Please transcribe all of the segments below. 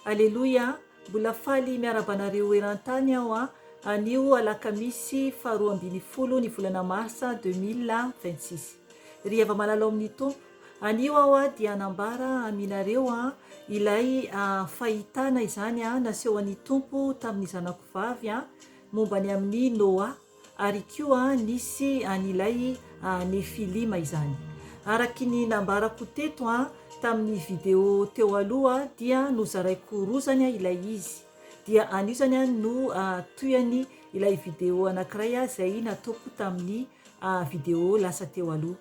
Aleloia, mbola faly miarabanareo eran-tany aho anio alakamisy faharoa ambin'ny folo ny volana marsa 2026. Ry ava malalo amin'ny tompo, anio aho dia anambara aminareo ilay fahitana izany naseho an'ny tompo tamin'ny zanako vavy momba ny amin'ny Noa, ary koa nisy an'ilay Nefilima izany. Araky ny nambarako teto tamin'ny video teo aloha dia nozaraiko roa zany ilay izy, dia anio zany no toyany ilay video anankiray izay nataoko tamin'ny video lasa teo aloha.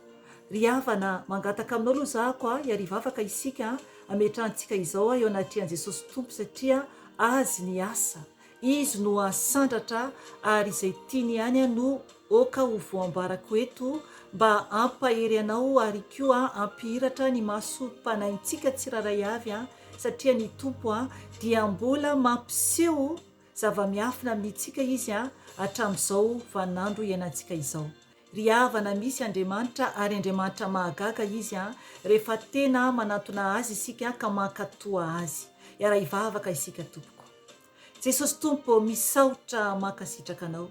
Ry havana mangataka aminao aloha zahako hiarivavaka isika ametrantsika izao eo anatrehan'i Jesosy Tompo, satria azy ny asa, izy no asandratra ary izay tiany ihany no oka ho voambarako eto mba ampahery anao ary koa ampihiratra ny masom-panahintsika tsiraray avy satria ny tompo dia mbola mampiseho zava-miafina amintsika izy hatramin'izao vanandro iainantsika izao. Ry havana misy Andriamanitra ary Andriamanitra mahagaga izy rehefa tena manatona azy isika ka mankatoa azy. Hiara-hivavaka isika tompoko. Jesosy Tompo, misaotra mankasitraka anao.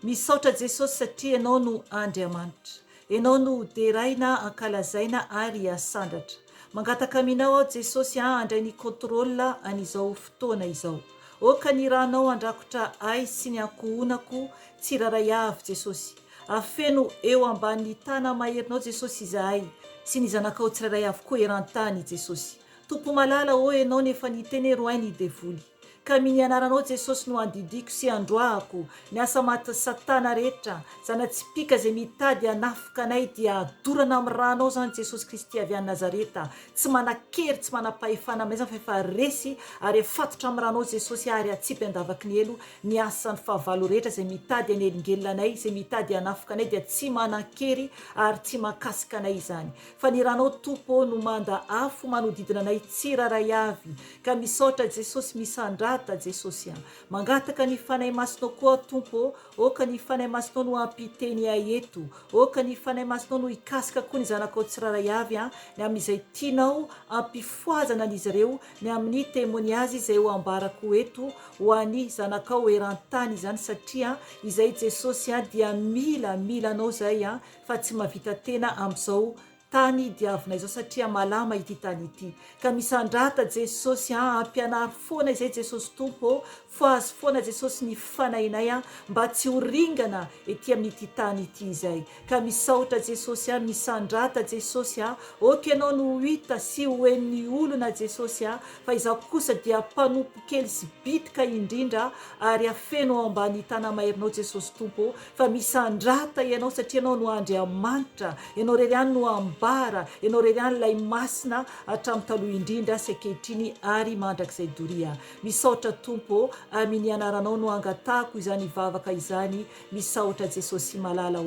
Misaotra Jesosy satria ianao no Andriamanitra. Ianao no deraina, ankalazaina ary asandratra. Mangataka aminao aho Jesosy andray ny contrôle an'izao fotoana izao. Oka ny ranao andrakotra ay sy ny ankohonako tsiraray avy Jesosy. Afeno eo ambany tana maherinao Jesosy izahay sy ny zanakao tsiraray avy koa eran-tany Jesosy. Tompo malala ianao nefa ny tenero ny devoly. Kami ny anaranao Jesosy no andidiko sy androahako ny asa maty satana rehetra, zanatsipika izay mitady hanafika anay dia adorana amin'ny ranao zany Jesosy Kristy avy any Nazareta. Tsy manan-kery, tsy manam-pahefana aminay fa efa resy ary efatotra amin'ny ranao Jesosy ary atsipy andavaky ny elo ny asan'ny fahavalo rehetra izay mitady hanelingelina anay, izay mitady hanafika anay dia tsy manan-kery ary tsy mahakasika anay izany. Fa ny ranao Tompo no manda afo manodidina anay tsiraray avy. Ka misaotra Jesosy, misandrata Jesosy mangataka ny fanahy masinao koa Tompo, oka ny fanahy masinao no ampiteny eto, oka ny fanahy masinao no hikasika koa ny zanakao tsiraray avy ny amin'izay tianao ampifoazana an'izy ireo ny amin'ny témoignage izay ho ambarako eto ho an'ny zanakao eran-tany izany, satria izay Jesosy dia mila anao zay fa tsy mahavita tena amin'izao tany diavina izao satria malama ity tany ity. Ka misandrata Jesosy ampianary foana izay Jesosy Tompo, foazy foana Jesosy ny fanahinay mba tsy ho ringana ety amin'ity tany ity izay. Ka misaotra Jesosy misandrata Jesosy oka ianao no hita sy hoen'ny olona Jesosy fa izaho kosa dia mpanompo kely sy bitika indrindra ary afeno ao ambany tana maherinao Jesosy Tompo, fa misandrata ianao satria ianao no Andriamanitra, ianao rery ihany no ambara, ianao rery ihany lay masina hatramin'ny taloha indrindra sy ankehitriny ary mandrakizay doria. Misaotra Tompo, amin'ny anaranao no angatahako izany vavaka izany, misaotra Jesosy malala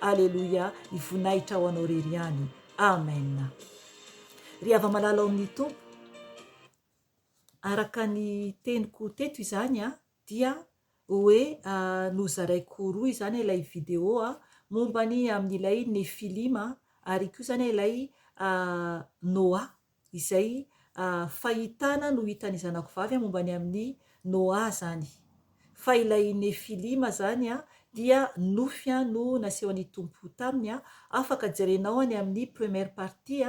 aleluia, ny voninahitra ho anao rery ihany. Amen. Ry ava malala amin'ny Tompo, araka ny teniko teto izany dia hoe nozaraiko roa izany ilay video mombany amin'ilay Nefilima ary koa zany ilay Noa, izay fahitana no hitan'ny zanako vavy mombany amin'ny Noa zany. Fa ilay Nefilima zany dia nofy no naseho an'ny Tompo taminy, afaka jerenao any amin'ny première partie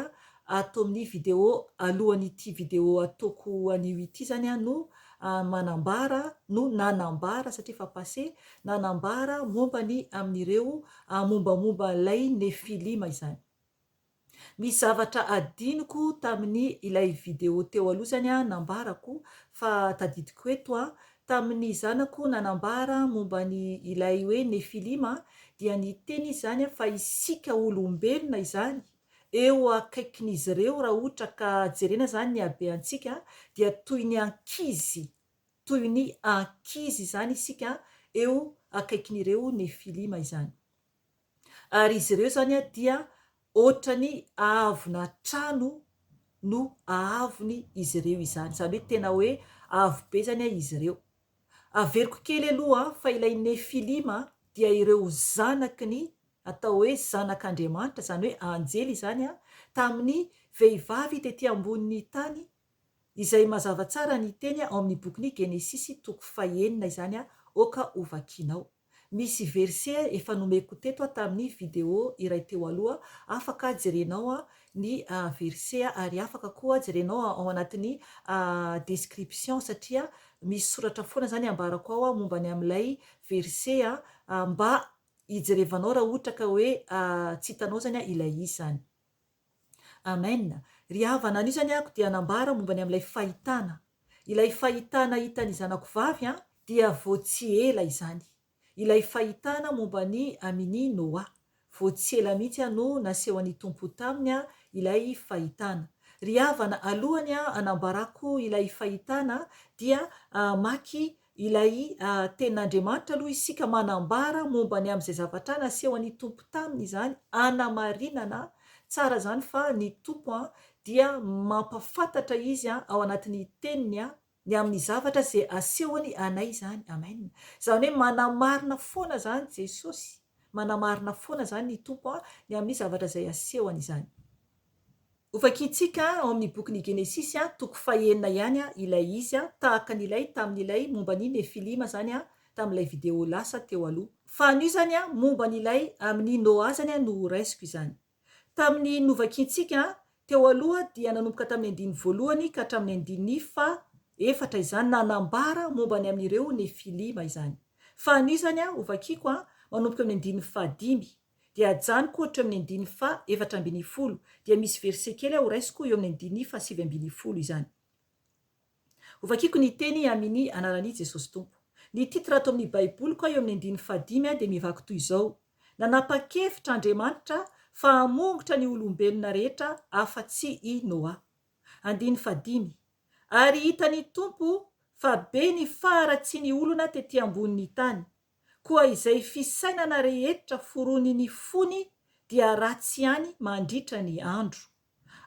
atao amin'ny video alohan'ity video ataoko anio ity zany no manambara no nanambara satria fa passé, nanambara mombany amin'ireo mombamomba ilay Nefilima izany. Misy zavatra adiniko tamin'ny ilay video teo aloha zany nambarako, fa tadidiko eto tamin'ny zanako nanambara mombany ilay hoe Nefilima dia ny teny izany fa isika olombelona izany eo akaikin'izy ireo raha ohatra ka jerena zany ny habeantsika dia toy ny ankizy zany isika eo akaikin'ireo Nefilima izany. Ary izy ireo zany dia ohatrany ahavona trano no ahavony izy ireo izany, zany hoe tena hoe avo be zany izy ireo. Averiko kely aloha fa ilay Nefilima dia ireo zanaky ny atao hoe zanak'Andriamanitra, zany hoe anjely zany tamin'ny vehivavy tetỳ ambonin'ny tany izay mazava tsara ny teny ao amin'ny bokyny Genesisy toko 1 izany oka hovakinao. Misy verse efa nomeko teto tamin'ny video iray teo aloha, afaka jerenao ny verse ary afaka koa jerenao ao anatin'ny description satria misy soratra foana zany ambarako ao mombany amin'ilay verse mba hijerevanao raha ohatra ka hoe tsy hitanao zany ilay izy zany. Amen. Ry havana an'io zany dia anambara mombany amin'ilay fahitana. Ilay fahitana hitan'ny zanako vavy dia vao tsy ela izany. Ilay fahitana mombany amin'ny Noa. Vao tsy ela mihitsy no nasehoan'ny Tompo taminy ilay fahitana. Ry havana alohany anambarako ilay fahitana dia maky ilay tenin'Andriamanitra aloha isika manambara mombany amin'izay zavatra nasehoan'ny Tompo taminy izany, anamarinana tsara zany fa ny Tompo dia mampafantatra izy ao anatin'ny teniny ny amin'ny zavatra zay asehony anay izany. Amen. Zany hoe manamarina foana zany Jesosy, manamarina foana zany ny Tompo ny amin'ny zavatra zay asehony izany. Hovakintsika ao amin'ny bokyny Genesisy toko 1 ihany ilay izy tahaka n'ilay tamin'ilay momban'ny Nefilima zany tamin'ilay video lasa teo aloha. Fa an'io zany momban'ilay amin'ny Noa zany no raisiko izany. Tamin'ny novakintsika teo aloha dia nanomboka tamin'ny andiny voalohany ka hatramin'ny andiny efatra izany nanambara mombany amin'ireo Nefilima izany. Fa an'io zany hovakiko manomboka amin'ny andiny 5 dia ajanoko ohatra amin'ny andiny 7 dia misy verse kely ho raisiko eo amin'ny andiny 7 izany. Hovakiko ny teny amin'ny anaran'i Jesosy Tompo. Ny titra ato amin'ny Baiboly koa eo amin'ny andiny 5 dia mivako toy izao: nanapa-kevitra Andriamanitra fa hamongotra ny olombelona rehetra afa-tsy i Noa. Andiny 5: ary hitany Tompo fa be ny faharatsiany olona tetỳ ambonin'ny tany, koa izay fisainana rehetra forony ny fony dia ratsy ihany mandritra ny andro.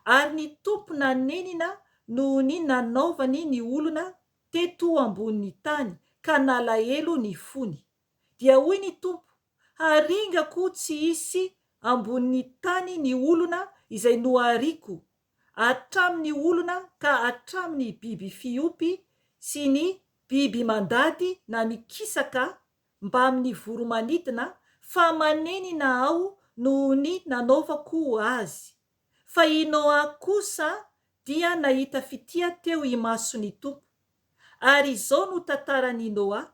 Ary ny Tompo nanenina noho ny nanaovany ny olona teto ambonin'ny tany ka nalahelo ny fony. Dia hoy ny Tompo: haringako tsy hisy ambonin'ny tany ny olona izay nohariko, hatramin'ny olona ka hatramin'ny biby fiompy sy ny biby mandady na mikisaka mba amin'ny voromanidina, fa manenina aho noho ny nanaovako azy. Fa i Noa kosa dia nahita fitia teo imason'ny Tompo. Ary izao no tantaran'i Noa.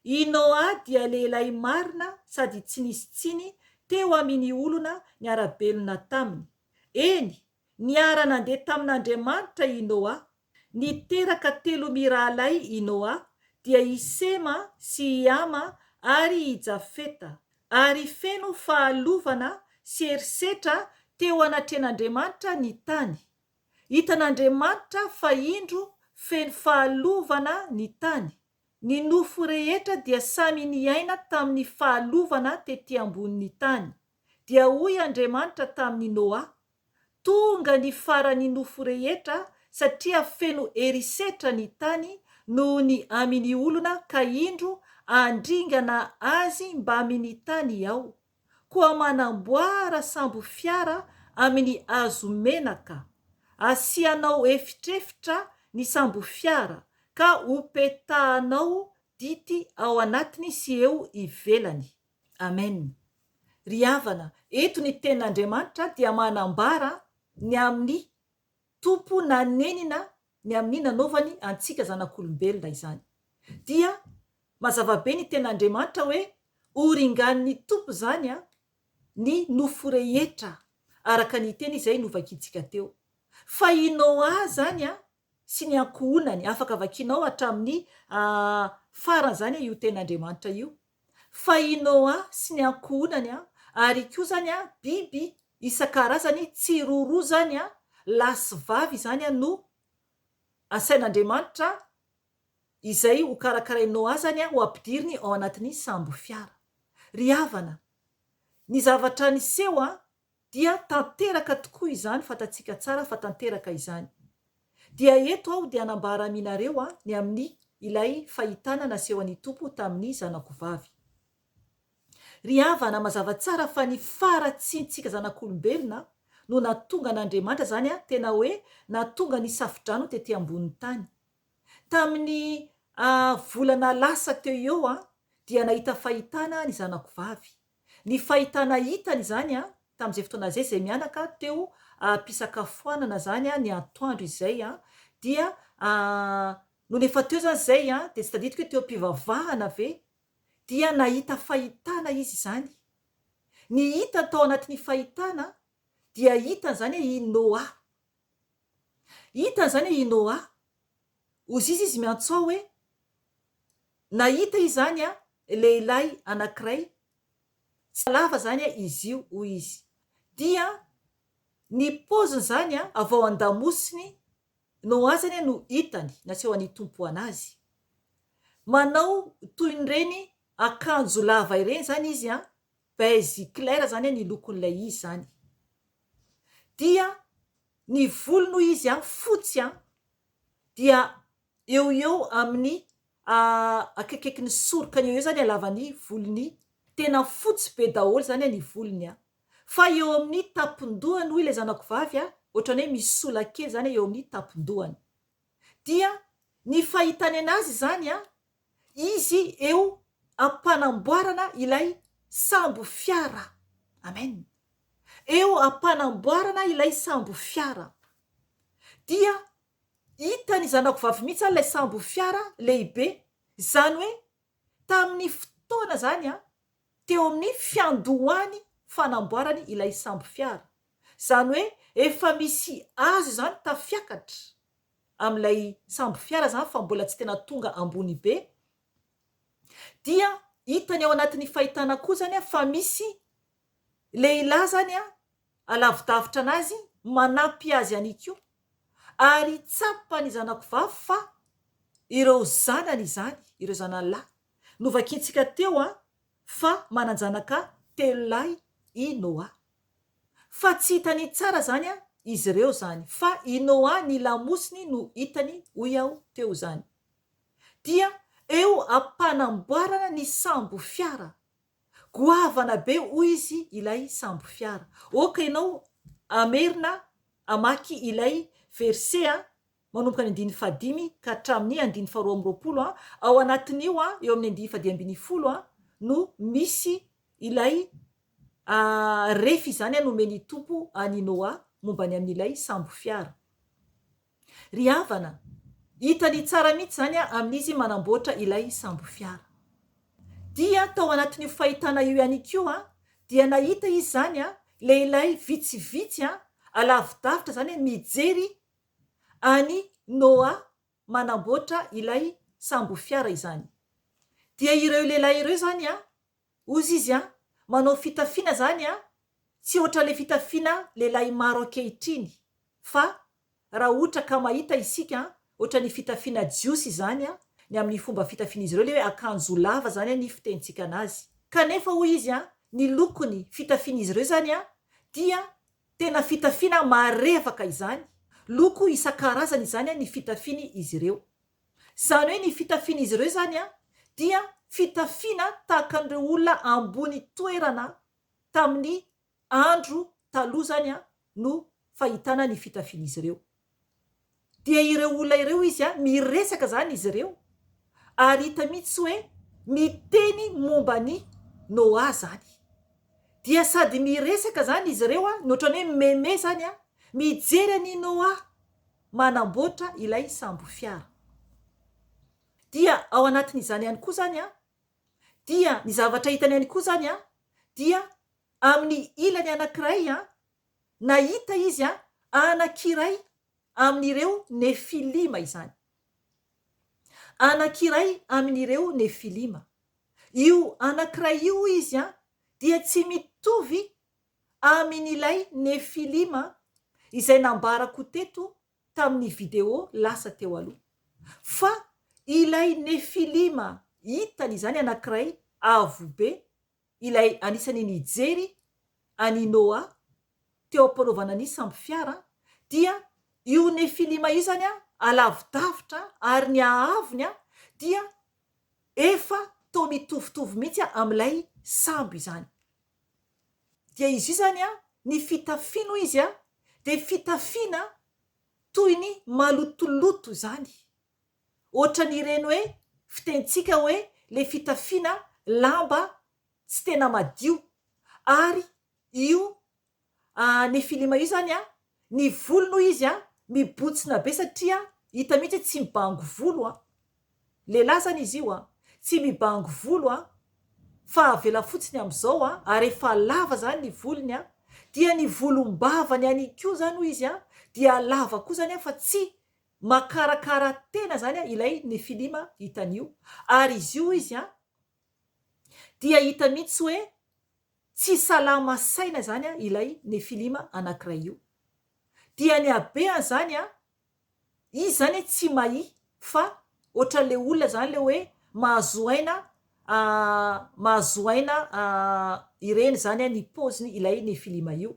I Noa dia lehilahy marina sady tsy nisy tsiny teo amin'ny olona niara-belona taminy. Eny, niara nandeha tamin'Andriamanitra i Noa. Niteraka 3 mirahalahy i Noa, dia i Sema sy i Ama ary i Jafeta. Ary feno fahalovana sy herisetra teo anatrehan'Andriamanitra ny tany. Hitan'Andriamanitra fa indro feno fahalovana ny tany. Ny nofo rehetra dia samy niaina tamin'ny fahalovana tetỳ ambonin'ny tany. Dia hoy Andriamanitra tamin'i Noa: tonga ny farany nofo rehetra satria feno herisetra ny tany noho ny amin'ny olona ka indro andringana azy mba amin'ny tany ao. Koa manamboara sambo fiara amin'ny hazo menaka. Asianao efitrefitra ny sambo fiara ka hopetahanao dity ao anatiny sy eo ivelany. Amen. Ry havana, eto ny tenin'Andriamanitra dia manambara ny amin'ny Tompo nanenina ny amin'ny nanaovany antsika zanak'olombelona izany. Dia mazava be ny tenin'Andriamanitra hoe horingan'ny Tompo zany ny nofo rehetra araka ny teny izay novakintsika teo. Fa i Noa zany sy ny ankohonany, afaka vakinao hatramin'ny farany zany io tenin'Andriamanitra io. Fa i Noa sy ny ankohonany ary koa zany biby isan-karazany tsiroaroa zany lahy sy vavy zany no asain'Andriamanitra izay ho karakarai Noa zany ho ampidiriny ao anatin'ny sambo fiara. Ry havana, ny zavatra niseho dia tanteraka tokoa izany, fatatsika tsara fa tanteraka izany. Dia eto aho dia anambara aminareo ny amin'ny ilay fahitana nasehoan'ny Tompo tamin'ny zanako vavy. Ry havana, mazava tsara fa ny faratsiantsika zanak'olombelona no natonga an'Andriamanitra zany a tena hoe natonga ny safidrano tetỳ ambonin'ny tany. Tamin'ny volana lasa teo eo a dia nahita fahitana ny zanako vavy. Ny fahitana hitany zany a tamin'izay fotoana zay zay mianaka teo am-pisakafoanana zany a ny atoandro izay a dia no nefa teo zany zay a de tsy tadidiko hoe teo am-pivavahana ve dia nahita fahitana izy zany. Ny hita tao anatin'ny fahitana dia hitany zany hoe i Noa. Hitany zany hoe i Noa. Ozy izy miantsoa hoe nahita izy zany a lehilahy anankiray tsy lava zany a izy io hoy izy. Dia ny paoziny zany a avy ao an-damosiny Noa zany no hitany naseho an'ny tompo anazy. Manao toy ireny akanjo lava ireny zany izy a beige clair zany ny lokon'ilay izy zany. Dia ny volony hoy izy a fotsy a dia eo amin'ny akaiky ny sorokany eo zany halavany volony tena fotsy be daholo zany ny volony a. Fa eo amin'ny tapon-dohany hoy ilay zanako vavy a ohatrany hoe misy sola kely zany eo amin'ny tapon-dohany. Dia ny fahitany anazy zany a izy eo ampanamboarana ilay sambo fiara. Amen. Eo ampanamboarana ilay sambo fiara. Dia hitany zanako vavy mihitsy ilay sambo fiara lehibe. Zany hoe tamin'ny fotoana zany a teo amin'ny fiandohany fanamboarany ilay sambo fiara. Zany hoe efa misy azy zany tafiakatra amin'ilay sambo fiara zany fa mbola tsy tena tonga ambony be. Dia hitany ao anatin'ny fahitana koa zany a fa misy lehilahy zany a alavidavitra anazy manampy azy any koa. Ary tsapany zanako vavy fa ireo zanany izany, ireo zanalahy. Novakiantsika teo a fa mananjanaka 3 lahy i Noa. Fa tsy hitany tsara zany a izy ireo zany, fa i Noa ny lamosiny no hitany hoy aho teo zany. Dia eo ampanamboarana ny sambo fiara. Goavana be hoy izy ilay sambo fiara. Oka ianao amerina amaky ilay verset a manomboka ny 15 ka hatramin'ny 12 ao anatin'io a eo amin'ny 10 a no misy ilay refy zany a nomeny tompo any Noa mombany amin'ilay sambo fiara. Ry havana, hitany tsara mihitsy zany a amin'izy manamboatra ilay sambo fiara. Dia tao anatin'io fahitana io ihany koa a dia nahita izy zany a lehilahy vitsivitsy a alavidavitra zany mijery any Noa manamboatra ilay sambo fiara izany. Dia ireo lehilahy ireo zany a ozy izy a manao fitafiana zany a tsy ohatra le fitafiana lehilahy maro ankehitriny, fa raha ohatra ka mahita isika ohatra ny fitafiana jiosy zany a ny amin'ny fomba fitafiana izy ireo le hoe akanjo lava zany a ny fitentsika anazy. Kanefa hoy izy a ny lokony fitafiana izy ireo zany a dia tena fitafiana marevaka izany. Loko isan-karazany izany a ny fitafiana izy ireo. Zany hoe ny fitafiana izy ireo zany a dia fitafiana tahaka an'ireo olona ambony toerana tamin'ny andro taloha zany a no fahitana ny fitafiana izy ireo. Dia ireo olona ireo izy a miresaka zany izy ireo ary hita mihitsy hoe miteny momba ny Noa zany. Dia sady miresaka zany izy ireo a ny ohatrany hoe meme zany a mijery any Noa manamboatra ilay sambo fiara. Dia ao anatin'izany ihany koa zany a dia ny zavatra hitany ihany koa zany a dia amin'ny ilany anankiray a nahita izy a anankiray amin'ireo nefilima izany. Anankiray amin'ireo nefilima. Io anankiray io izy a dia tsy mitovy amin'ilay nefilima izay nambarako teto tamin'ny video lasa teo aloha. Fa ilay nefilima hitany izany anankiray avo be ilay anisany nijery any Noa teo ampanaovana ny sambo fiara. Dia io nefilima io zany a alavidavitra ary ny ahavony a dia efa toa mitovitovy mihitsy amin'ilay sambo izany. Dia izy io zany a ny fitafiana izy a de fitafiana toy ny malotoloto zany, ohatra n'ireny hoe fitentsika hoe le fitafiana lamba tsy tena madio. Ary io nefilima io zany a ny volo noho izy a mibotsina be satria hita mihitsy hoe tsy mibango volo a, lehilahy zany izy io a tsy mibango volo a fa avela fotsiny am'izao a ary efa lava zany ny volony a dia ny volom-bavany any koa zany hoy izy a dia lava koa zany a fa tsy makarakara tena zany a ilay nefilima hitan'io. Ary izy io izy a dia hita mihitsy hoe tsy salama saina zany a ilay nefilima anankiray io. Dia ny habeany zany a izy zany tsy mahi fa ohatran'le olona zany le hoe mahazo aina ireny zany a ny paoziny ilay nefilima io.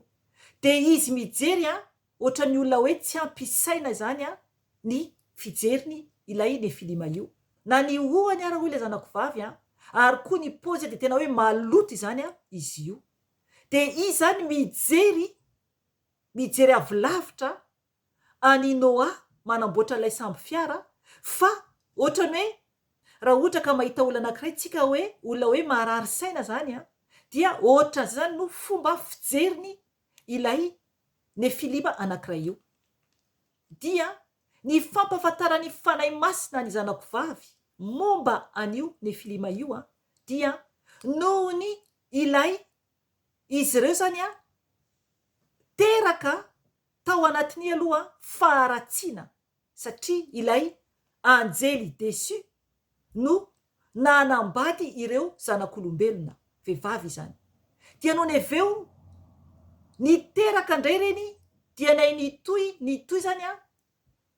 De izy mijery a ohatran'ny olona hoe tsy ampisaina zany a ny fijeriny ilay nefilima io. Na ny hohany ara hoy le zanako vavy a ary koa ny paozy de tena hoe maloto zany a izy io. De izy zany mijery avy lavitra any Noa manamboatra ilay samby fiara, fa ohatrany hoe raha ohatra ka mahita olona anankiray tsika hoe olona hoe marary saina zany a dia ohatra zany no fomba fijeriny ilay nefilima anankiray io. Dia ny fampahafantarany fanahy masina ny zanako vavy momba an'io nefilima io a dia nohony ilay izy ireo zany a teraka tao anatiny aloha faharatsiana satria ilay anjely desu no nanambady ireo zanak'olombelona vehivavy zany. Dia nohony aveo niteraka indray reny dia nay nitoy zany a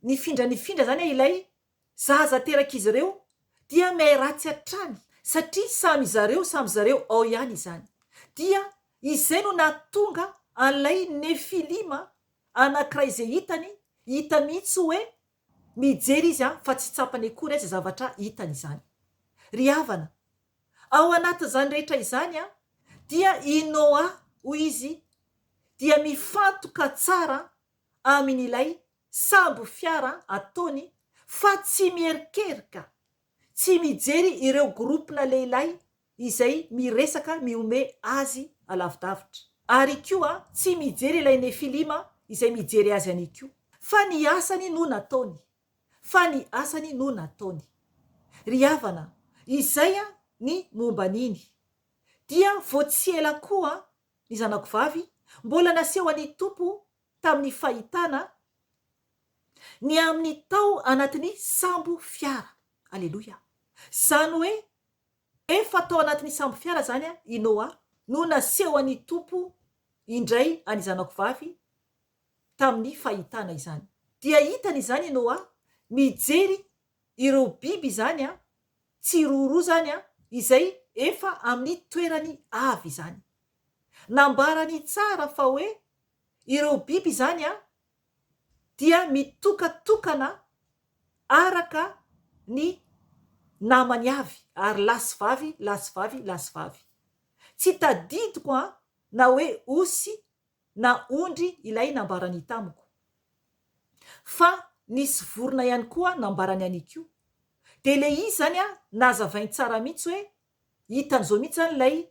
nifindra zany a ilay zaza teraka izy ireo dia mihay ratsy hatrany satria samy zareo ao ihany izany. Dia izay no natonga an'ilay nefilima anankiray izay hita mihitsy hoe mijery izy a fa tsy tsapany akory azy zavatra hitany izany. Ry havana, ao anatin'izany rehetra izany a dia i Noa hoy izy dia mifantoka tsara amin'ilay sambo fiara ataony fa tsy mierikerika, tsy mijery ireo gropona lehilahy izay miresaka miome azy alavidavitra. Ary koa tsy mijery ilay nefilima izay mijery azy any koa, fa ny asany no nataony. Ry havana, izay a ny momba an'iny. Dia vao tsy ela koa ny zanako vavy mbola naseho an'ny tompo tamin'ny fahitana ny amin'ny tao anatin'ny sambo fiara. Aleloia. Zany hoe efa tao anatin'ny sambo fiara zany a i Noa no naseho an'ny tompo indray any zanako vavy tamin'ny fahitana izany. Dia hitany izany i Noa mijery ireo biby zany a tsiroaroa zany a izay efa amin'ny toerany avy zany. Nambarany tsara fa hoe ireo biby zany a dia mitokatokana araka ny namany avy ary lasy vavy. Tsy tadidiko a na hoe osy na ondry ilay nambarany tamiko, fa nisy vorona ihany koa nambarany an'iko. De le izy zany a nazavainy tsara mihitsy hoe hitan'izao mihitsy zany ilay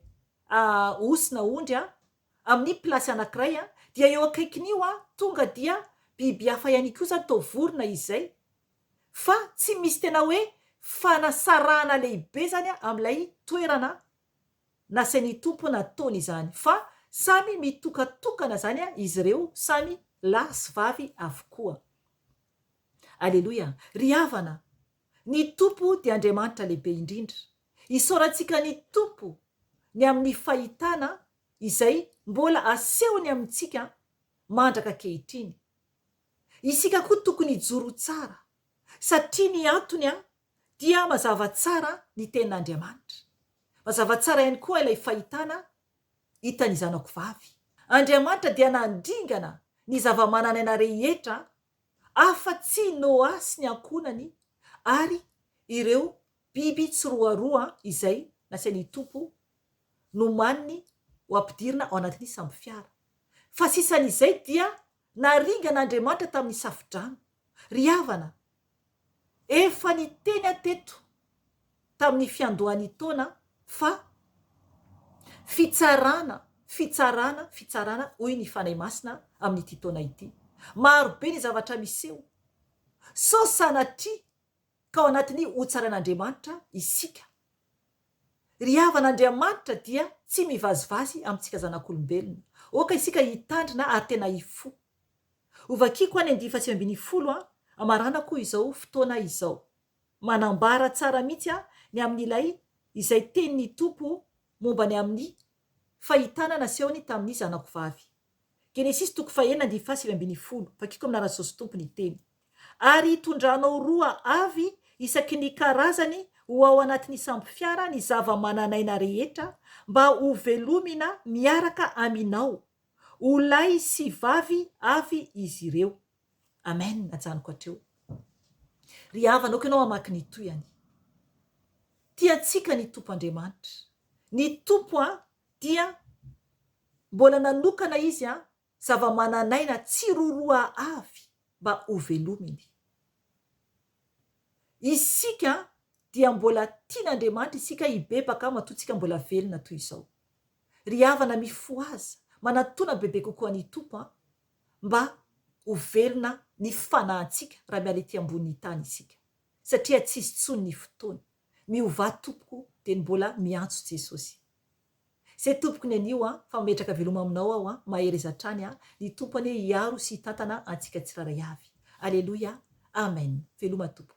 osy na ondry a amin'ny plasy anankiray a dia eo akaikin'io a tonga dia biby hafa ihany koa zany to vorona izay, fa tsy misy tena hoe fanasarahana lehibe zany a amin'ilay toerana nasain'ny tompo nataony izany, fa samy mitokatokana zany a izy ireo, samy lahy sy vavy avokoa. Aleloia. Ry havana, ny tompo dia Andriamanitra lehibe indrindra. Isaorantsika ny tompo ny amin'ny fahitana izay mbola asehony amintsika mandraka ankehitriny. Isika koa tokony hijoro tsara satria ny antony a dia mazava tsara ny tenin'Andriamanitra. Mazava tsara ihany koa ilay fahitana hitan'ny zanako vavy. Andriamanitra dia nandringana ny zava-manan'aina rehetra afa-tsy Noa sy ny ankonany ary ireo biby tsiroaroa izay nasain'ny tompo nomaniny ho ampidirina ao anatin'ny sambo fiara. fa sisan'izay dia naringan'Andriamanitra tamin'ny safodrano. Ry havana, efa niteny ateto tamin'ny fiandohan'ny taona fa fitsarana hoy ny fanahy masina amin'ity taona ity. Maro be ny zavatra miseho, sao sanatria ka ao anatin'ny hotsaran'Andriamanitra isika. Ry havan'Andriamanitra dia tsy mivazivazy amintsika zanak'olombelona. Oka isika hitandrina ary tena hifo. Ovakiko any 2:10 amaranako izao fotoana izao. Manambara tsara mihitsy ny amin'ilay izay tenin'ny tompo momba ny amin'ny fahitana nasehony tamin'ny zanako vavy. Genesis 4:9-10. Vakiko amin'anarana Jesosy tompo ny teny. Ary tondranao roa avy isaky ny karazany ho ao anatin'ny samby fiara ny zava-mananaina rehetra mba ho velomina miaraka aminao. Ho lahy sy vavy avy izy ireo. Amen. Najanoko hatreo. Ry havana, ianao hamaky ny toyany. Tiantsika ny tompo Andriamanitra. Ny tompo dia mbola nanokana izy zava-mananaina tsiroroa avy mba ho velominy. Isika dia mbola tian'Andriamanitra isika hibebaka matoantsika mbola velona toy izao. Ry havana, mifoaza manatona bebe kokoa ny tompo mba ho velona ny fanahintsika raha miala ety ambonin'ny tany isika. Satria tsisy tsony ny fotoana. Miova tompoko dia mbola miantso Jesosy. Izay tompoko ny anio fa mametraka veloma aminao aho mahery zatrany ny tompony hiaro sy hitantana antsika tsiraray avy. Aleloia. Amen. Veloma tompoko.